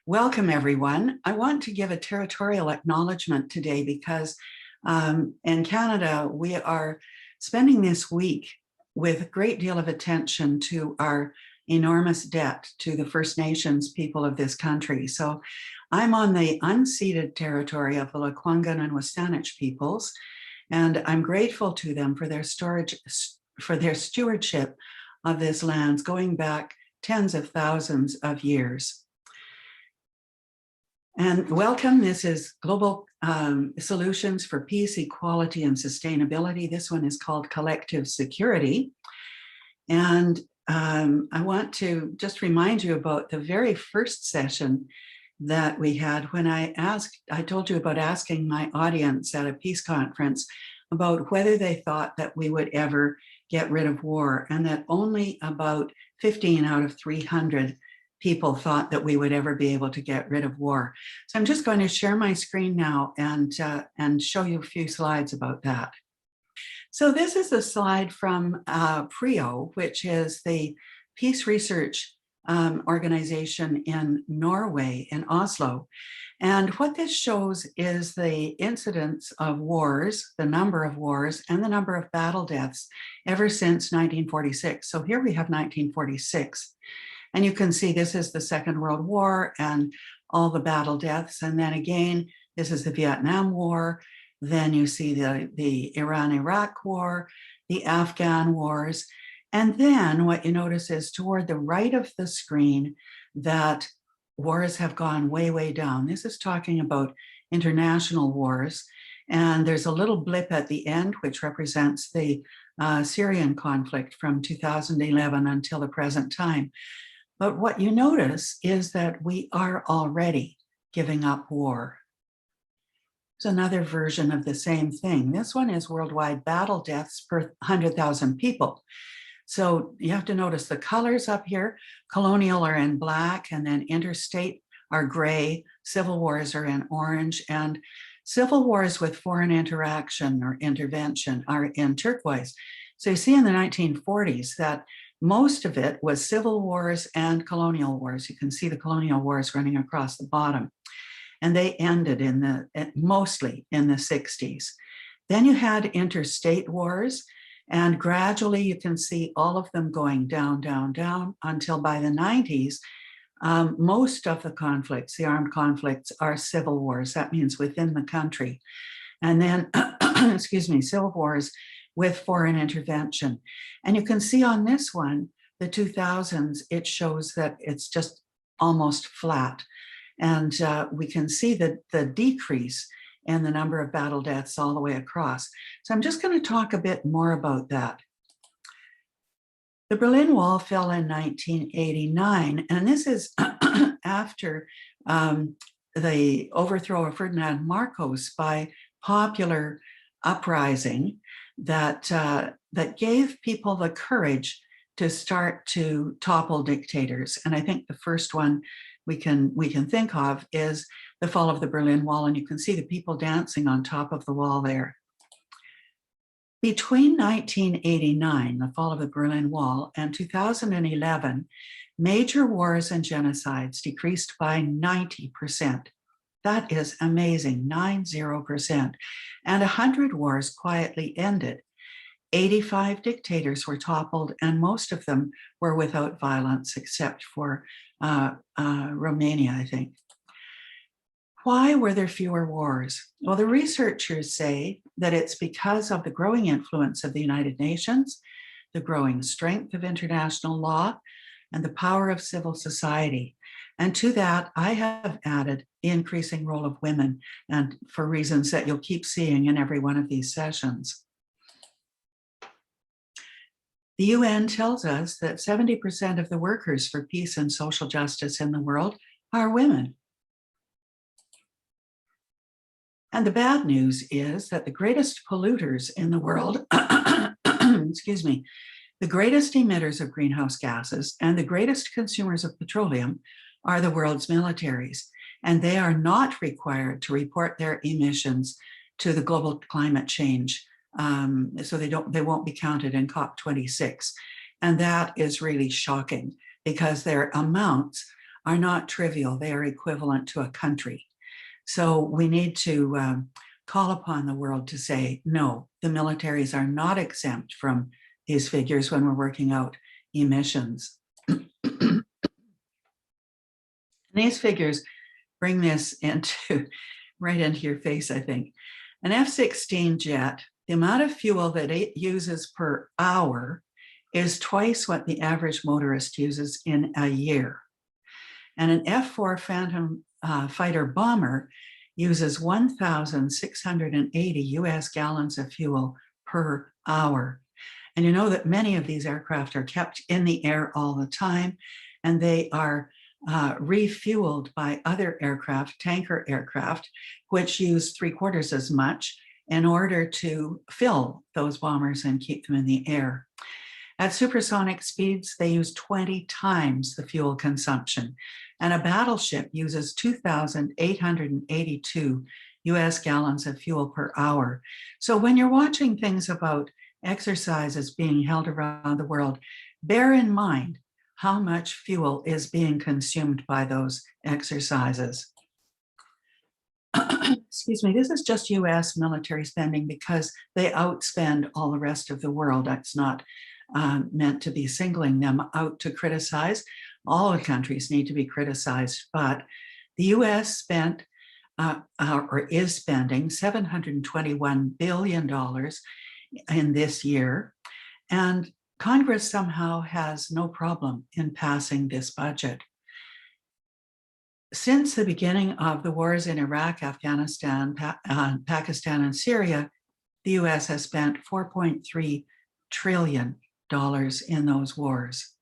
Welcome, everyone. I want to give a territorial acknowledgement today because in Canada, we are spending this week with a great deal of attention to our enormous debt to the First Nations people of this country. So I'm on the unceded territory of the Lekwungen and Wasanich peoples, and I'm grateful to them for their stewardship of this land going back tens of thousands of years. And welcome, this is Global Solutions for Peace, Equality, and Sustainability. This one is called Collective Security. And I want to just remind you about the very first session that we had when I told you about asking my audience at a peace conference about whether they thought that we would ever get rid of war, and that only about 15 out of 300 people thought that we would ever be able to get rid of war. So I'm just going to share my screen now and show you a few slides about that. So this is a slide from PRIO, which is the peace research organization in Norway, in Oslo. And what this shows is the incidence of wars, the number of wars, and the number of battle deaths ever since 1946. So here we have 1946. And you can see this is the Second World War and all the battle deaths. And then again, this is the Vietnam War. Then you see the Iran-Iraq War, the Afghan wars. And then what you notice is toward the right of the screen that wars have gone way, way down. This is talking about international wars. And there's a little blip at the end, which represents the Syrian conflict from 2011 until the present time. But what you notice is that we are already giving up war. There's another version of the same thing. This one is worldwide battle deaths per 100,000 people. So you have to notice the colors up here. Colonial are in black, and then interstate are gray. Civil wars are in orange, and civil wars with foreign interaction or intervention are in turquoise. So you see in the 1940s that most of it was civil wars and colonial wars. You can see the colonial wars running across the bottom. And they ended mostly in the 60s. Then you had interstate wars, and gradually you can see all of them going down, down, down until by the 90s, most of the conflicts, the armed conflicts, are civil wars. That means within the country. And then, excuse me, civil wars with foreign intervention. And you can see on this one, the 2000s, it shows that it's just almost flat. And we can see the decrease in the number of battle deaths all the way across. So I'm just going to talk a bit more about that. The Berlin Wall fell in 1989, and this is after the overthrow of Ferdinand Marcos by popular uprising that gave people the courage to start to topple dictators. And I think the first one we can think of is the fall of the Berlin Wall, and you can see the people dancing on top of the wall there. Between 1989, the fall of the Berlin Wall, and 2011, major wars and genocides decreased by 90%. That is amazing, 90%. And 100 wars quietly ended. 85 dictators were toppled, and most of them were without violence, except for Romania, I think. Why were there fewer wars? Well, the researchers say that it's because of the growing influence of the United Nations, the growing strength of international law, and the power of civil society. And to that, I have added the increasing role of women, and for reasons that you'll keep seeing in every one of these sessions. The UN tells us that 70% of the workers for peace and social justice in the world are women. And the bad news is that the greatest polluters in the world, excuse me, the greatest emitters of greenhouse gases and the greatest consumers of petroleum are the world's militaries. And they are not required to report their emissions to the global climate change. So they won't be counted in COP26. And that is really shocking because their amounts are not trivial. They are equivalent to a country. So we need to call upon the world to say, no, the militaries are not exempt from these figures when we're working out emissions. These figures bring this into right into your face, I think. An F-16 jet, the amount of fuel that it uses per hour is twice what the average motorist uses in a year. And an F-4 Phantom fighter bomber uses 1,680 US gallons of fuel per hour. And you know that many of these aircraft are kept in the air all the time, and they are refueled by other aircraft, tanker aircraft, which use 3/4 as much in order to fill those bombers and keep them in the air. At supersonic speeds, they use 20 times the fuel consumption, and a battleship uses 2,882 US gallons of fuel per hour. So when you're watching things about exercises being held around the world, bear in mind how much fuel is being consumed by those exercises. Excuse me, this is just US military spending because they outspend all the rest of the world. That's not meant to be singling them out to criticize. All the countries need to be criticized, but the US spent or is spending $721 billion in this year, and Congress somehow has no problem in passing this budget. Since the beginning of the wars in Iraq, Afghanistan, Pakistan, and Syria, the US has spent $4.3 trillion in those wars.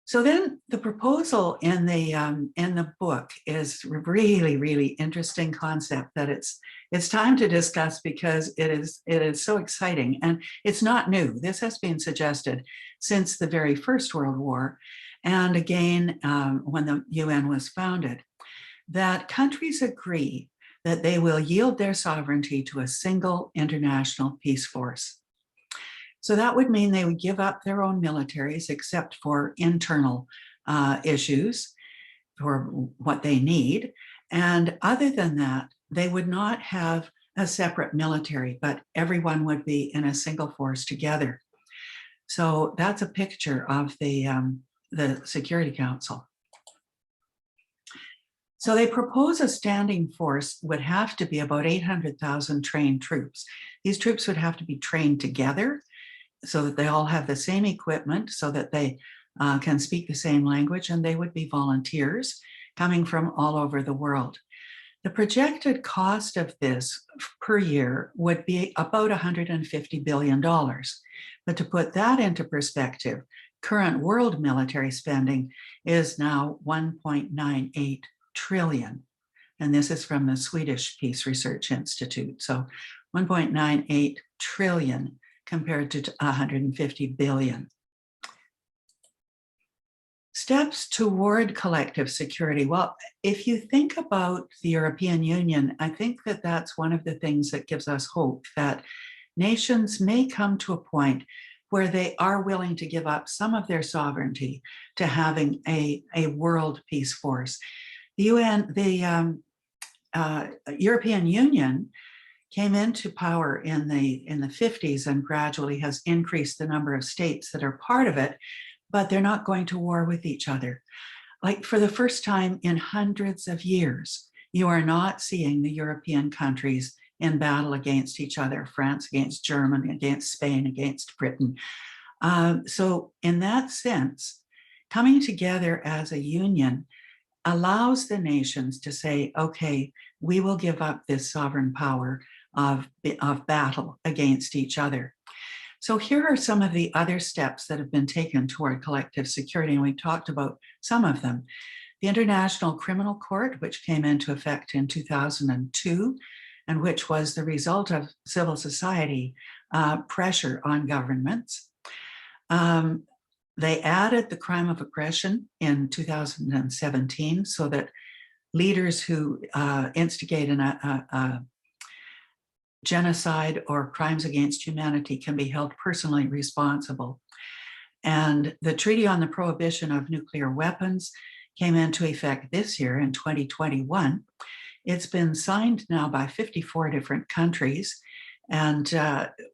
So then the proposal in the book is really, really interesting concept that it's time to discuss because it is so exciting, and it's not new. This has been suggested since the very First World War, and again when the UN was founded, that countries agree that they will yield their sovereignty to a single international peace force. So that would mean they would give up their own militaries except for internal issues or what they need. And other than that, they would not have a separate military, but everyone would be in a single force together. So that's a picture of the Security Council. So they propose a standing force would have to be about 800,000 trained troops. These troops would have to be trained together so that they all have the same equipment, so that they can speak the same language, and they would be volunteers coming from all over the world. The projected cost of this per year would be about $150 billion. But to put that into perspective, current world military spending is now 1.98 trillion. And this is from the Swedish Peace Research Institute. So 1.98 trillion compared to 150 billion. Steps toward collective security. Well, if you think about the European Union, I think that that's one of the things that gives us hope that nations may come to a point where they are willing to give up some of their sovereignty to having a world peace force. The European Union came into power in the 50s and gradually has increased the number of states that are part of it, but they're not going to war with each other. Like for the first time in hundreds of years, you are not seeing the European countries in battle against each other, France against Germany, against Spain, against Britain. So in that sense, coming together as a union allows the nations to say, okay, we will give up this sovereign power of battle against each other. So here are some of the other steps that have been taken toward collective security, and we talked about some of them. The International Criminal Court, which came into effect in 2002, and which was the result of civil society pressure on governments. They added the crime of aggression in 2017 so that leaders who instigate a genocide or crimes against humanity can be held personally responsible. And the Treaty on the Prohibition of Nuclear Weapons came into effect this year in 2021. It's been signed now by 54 different countries, and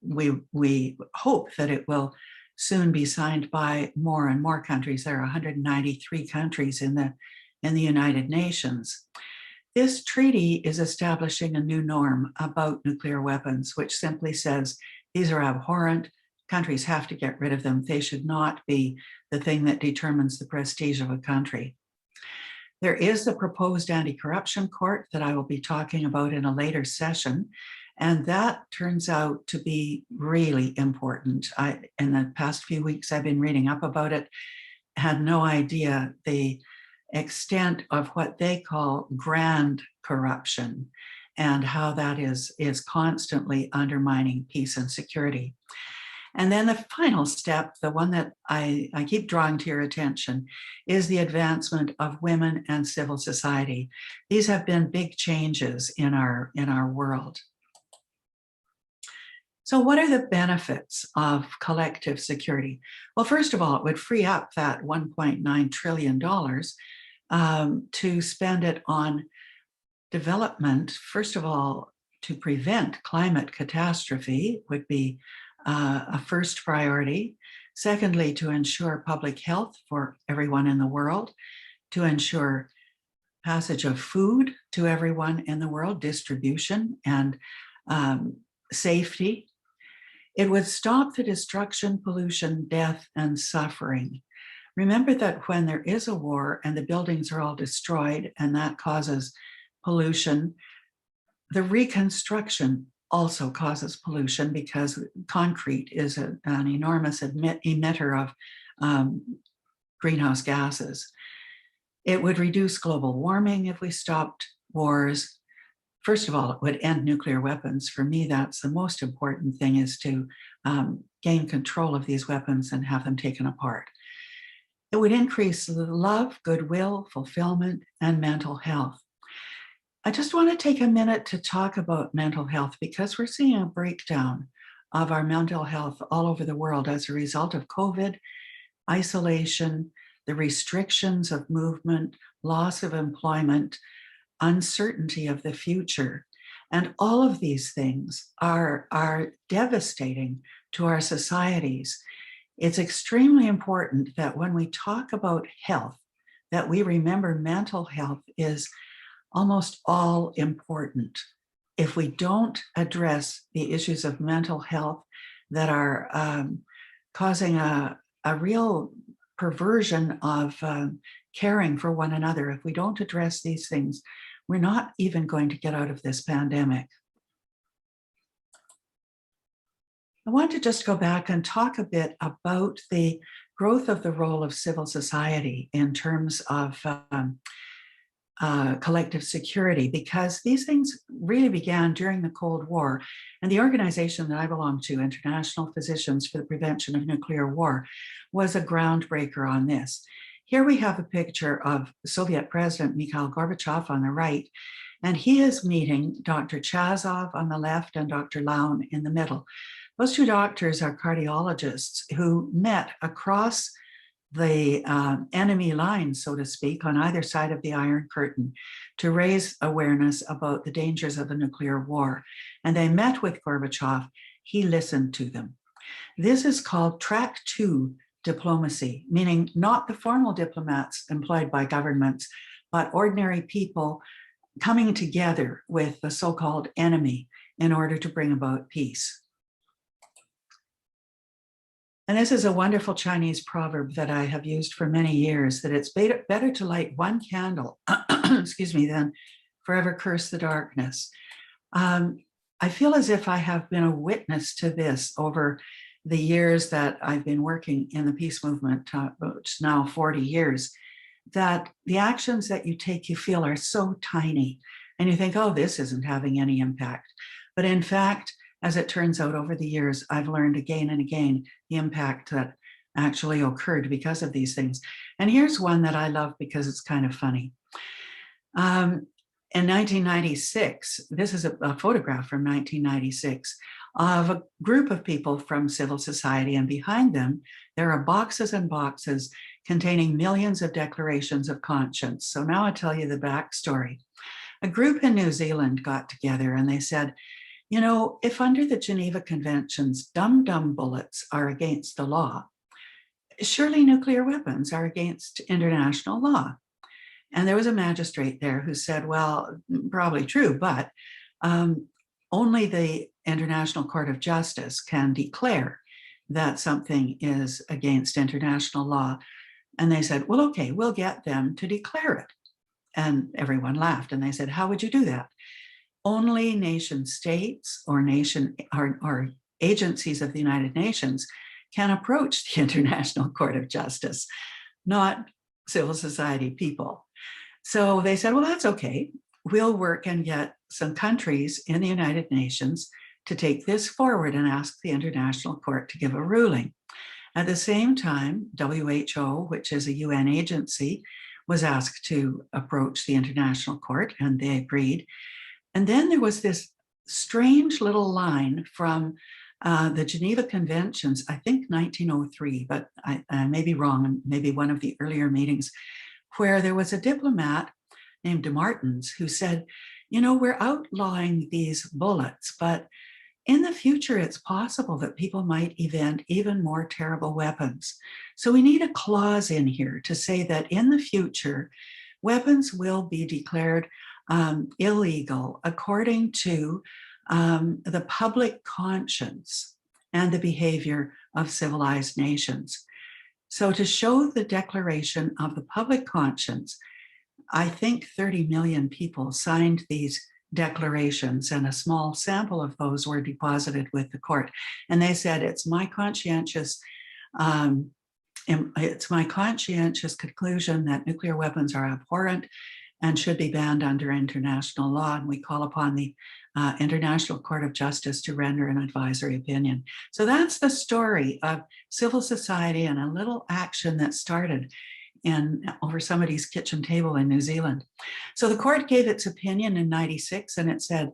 we hope that it will soon be signed by more and more countries. There are 193 countries in the United Nations. This treaty is establishing a new norm about nuclear weapons, which simply says these are abhorrent. Countries have to get rid of them. They should not be the thing that determines the prestige of a country. There is the proposed anti-corruption court that I will be talking about in a later session, and that turns out to be really important. In the past few weeks, I've been reading up about it, had no idea the extent of what they call grand corruption and how that is constantly undermining peace and security. And then the final step, the one that I keep drawing to your attention, is the advancement of women and civil society. These have been big changes in our world. So what are the benefits of collective security? Well, first of all, it would free up that $1.9 trillion to spend it on development. First of all, to prevent climate catastrophe would be a first priority. Secondly, to ensure public health for everyone in the world, to ensure passage of food to everyone in the world, distribution and safety. It would stop the destruction, pollution, death, and suffering. Remember that when there is a war and the buildings are all destroyed and that causes pollution, the reconstruction also causes pollution because concrete is an enormous emitter of greenhouse gases. It would reduce global warming if we stopped wars. First of all, it would end nuclear weapons. For me, that's the most important thing, is to gain control of these weapons and have them taken apart. It would increase love, goodwill, fulfillment, and mental health. I just want to take a minute to talk about mental health because we're seeing a breakdown of our mental health all over the world as a result of COVID, isolation, the restrictions of movement, loss of employment, uncertainty of the future. And all of these things are devastating to our societies. It's extremely important that when we talk about health, that we remember mental health is almost all important. If we don't address the issues of mental health that are causing a real perversion of caring for one another, if we don't address these things, we're not even going to get out of this pandemic. I want to just go back and talk a bit about the growth of the role of civil society in terms of collective security, because these things really began during the Cold War. And the organization that I belong to, International Physicians for the Prevention of Nuclear War, was a groundbreaker on this. Here we have a picture of Soviet President Mikhail Gorbachev on the right, and he is meeting Dr. Chazov on the left and Dr. Laun in the middle. Those two doctors are cardiologists who met across the enemy lines, so to speak, on either side of the Iron Curtain to raise awareness about the dangers of a nuclear war. And they met with Gorbachev. He listened to them. This is called track 2 diplomacy, meaning not the formal diplomats employed by governments, but ordinary people coming together with the so-called enemy in order to bring about peace. And this is a wonderful Chinese proverb that I have used for many years, that it's better to light one candle, excuse me, than forever curse the darkness. I feel as if I have been a witness to this over the years that I've been working in the peace movement, which is now 40 years, that the actions that you take, you feel are so tiny. And you think, oh, this isn't having any impact. But in fact, as it turns out, over the years, I've learned again and again the impact that actually occurred because of these things. And here's one that I love because it's kind of funny. In 1996, this is a photograph from 1996, of a group of people from civil society, and behind them, there are boxes and boxes containing millions of declarations of conscience. So now I'll tell you the backstory. A group in New Zealand got together and they said, you know, if under the Geneva Conventions, dum-dum bullets are against the law, surely nuclear weapons are against international law. And there was a magistrate there who said, well, probably true, but only the International Court of Justice can declare that something is against international law. And they said, well, okay, we'll get them to declare it. And everyone laughed. And they said, how would you do that? Only nation states or agencies of the United Nations can approach the International Court of Justice, not civil society people. So they said, well, that's okay. We'll work and get some countries in the United Nations to take this forward and ask the International Court to give a ruling. At the same time, WHO, which is a UN agency, was asked to approach the International Court, and they agreed. And then there was this strange little line from the Geneva Conventions, I think 1903, but I may be wrong, maybe one of the earlier meetings, where there was a diplomat named de Martens who said, you know, we're outlawing these bullets, but in the future, it's possible that people might invent even more terrible weapons. So we need a clause in here to say that in the future, weapons will be declared illegal according to the public conscience and the behavior of civilized nations. So to show the declaration of the public conscience, I think 30 million people signed these declarations, and a small sample of those were deposited with the court. And they said, it's my conscientious conclusion that nuclear weapons are abhorrent and should be banned under international law. And we call upon the International Court of Justice to render an advisory opinion. So that's the story of civil society and a little action that started over somebody's kitchen table in New Zealand. So the court gave its opinion in 96, and it said,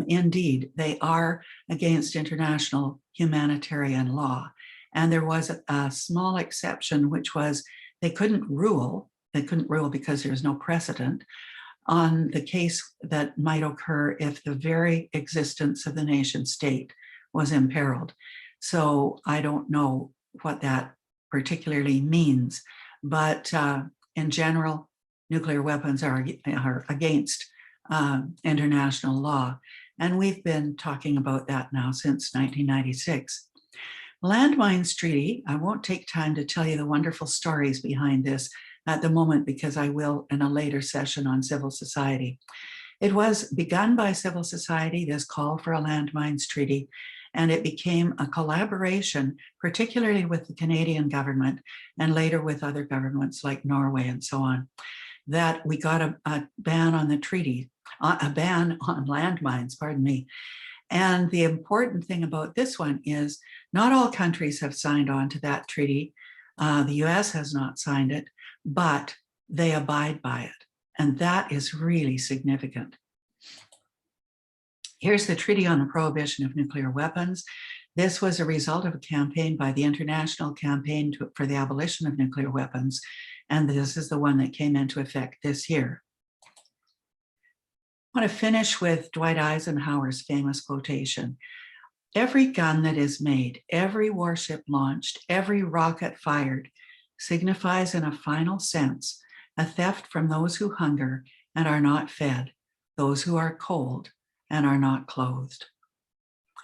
indeed, they are against international humanitarian law. And there was a small exception, which was they couldn't rule because there's no precedent on the case that might occur if the very existence of the nation state was imperiled. So I don't know what that particularly means. But in general, nuclear weapons are against international law. And we've been talking about that now since 1996. Landmines Treaty, I won't take time to tell you the wonderful stories behind this at the moment, because I will in a later session on civil society. It was begun by civil society, this call for a landmines treaty, and it became a collaboration, particularly with the Canadian government and later with other governments like Norway and so on, that we got a ban on the treaty, a ban on landmines, pardon me. And the important thing about this one is not all countries have signed on to that treaty. The US has not signed it, but they abide by it. And that is really significant. Here's the Treaty on the Prohibition of Nuclear Weapons. This was a result of a campaign by the International Campaign for the Abolition of Nuclear Weapons, and this is the one that came into effect this year. I want to finish with Dwight Eisenhower's famous quotation. Every gun that is made, every warship launched, every rocket fired signifies in a final sense a theft from those who hunger and are not fed, those who are cold and are not clothed.